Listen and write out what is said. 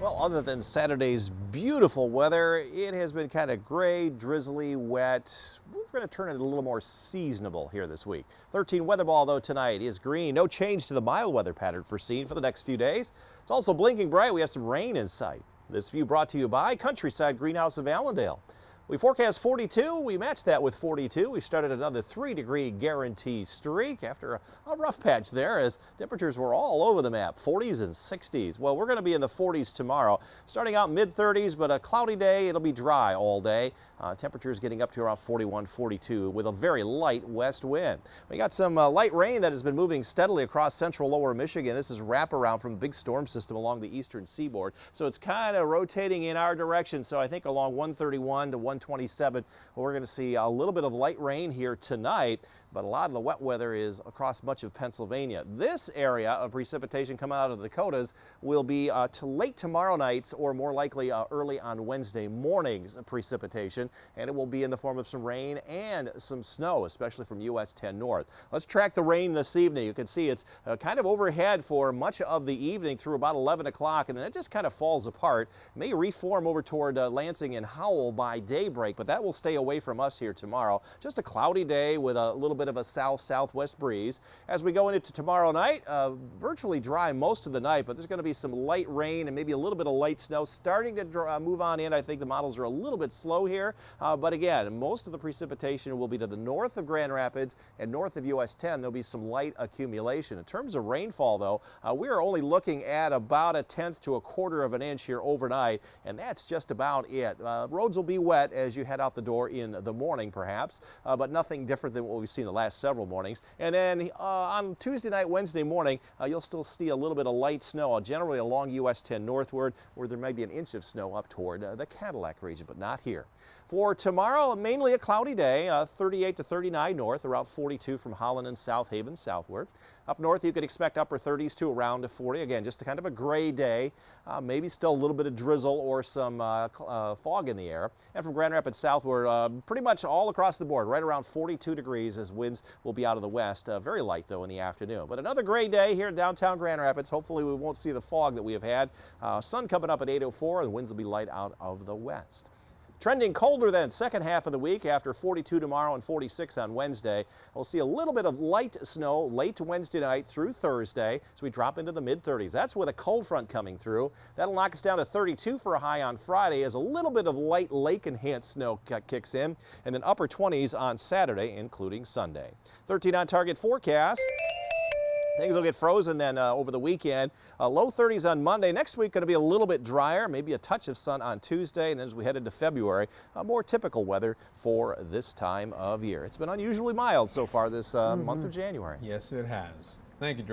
Well, other than Saturday's beautiful weather, it has been kind of gray, drizzly, wet. We're going to turn it a little more seasonable here this week. 13 weather ball, though, tonight is green. No change to the mild weather pattern foreseen for the next few days. It's also blinking bright. We have some rain in sight. This view brought to you by Countryside Greenhouse of Allendale. We forecast 42. We matched that with 42. We started another 3-degree guarantee streak after a rough patch there as temperatures were all over the map, 40s and 60s. Well, we're going to be in the 40s tomorrow, starting out mid-30s, but a cloudy day. It'll be dry all day. Temperatures getting up to around 41, 42 with a very light west wind. We got some light rain that has been moving steadily across central lower Michigan. This is wraparound from a big storm system along the eastern seaboard. So it's kind of rotating in our direction. So I think along 131 to 127, we're going to see a little bit of light rain here tonight, but a lot of the wet weather is across much of Pennsylvania. This area of precipitation coming out of the Dakotas will be to late tomorrow nights or more likely early on Wednesday morning's precipitation, and it will be in the form of some rain and some snow, especially from US 10 north. Let's track the rain this evening. You can see it's kind of overhead for much of the evening through about 11 o'clock, and then it just kind of falls apart. It may reform over toward Lansing and Howell by daybreak, but that will stay away from us here tomorrow. Just a cloudy day with a little bit of a south-southwest breeze. As we go into tomorrow night, virtually dry most of the night, but there's going to be some light rain and maybe a little bit of light snow starting to move on in. I think the models are a little bit slow here, but again, most of the precipitation will be to the north of Grand Rapids and north of US 10. There'll be some light accumulation. In terms of rainfall, though, we are only looking at about 1/10 to 1/4 of an inch here overnight, and that's just about it. Roads will be wet as you head out the door in the morning, perhaps, but nothing different than what we've seen the last several mornings. And then on Tuesday night, Wednesday morning, you'll still see a little bit of light snow, generally along US 10 northward, where there may be 1 inch of snow up toward the Cadillac region, but not here. For tomorrow, mainly a cloudy day, 38 to 39 north, around 42 from Holland and South Haven southward. Up north, you could expect upper 30s to around 40. Again, just a kind of a gray day, maybe still a little bit of drizzle or some fog in the air. And from Grand Rapids southward, pretty much all across the board, right around 42 degrees as winds will be out of the west. Very light, though, in the afternoon. But another gray day here in downtown Grand Rapids. Hopefully, we won't see the fog that we have had. Sun coming up at 8:04, and winds will be light out of the west. Trending colder then second half of the week after 42 tomorrow and 46 on Wednesday. We'll see a little bit of light snow late Wednesday night through Thursday as we drop into the mid-30s. That's with a cold front coming through. That'll knock us down to 32 for a high on Friday as a little bit of light lake-enhanced snow kicks in, and then upper 20s on Saturday, including Sunday. 13 on target forecast. Things will get frozen then over the weekend. Low 30s on Monday. Next week going to be a little bit drier, maybe a touch of sun on Tuesday. And then as we head into February, more typical weather for this time of year. It's been unusually mild so far this month of January. Yes, it has. Thank you, George.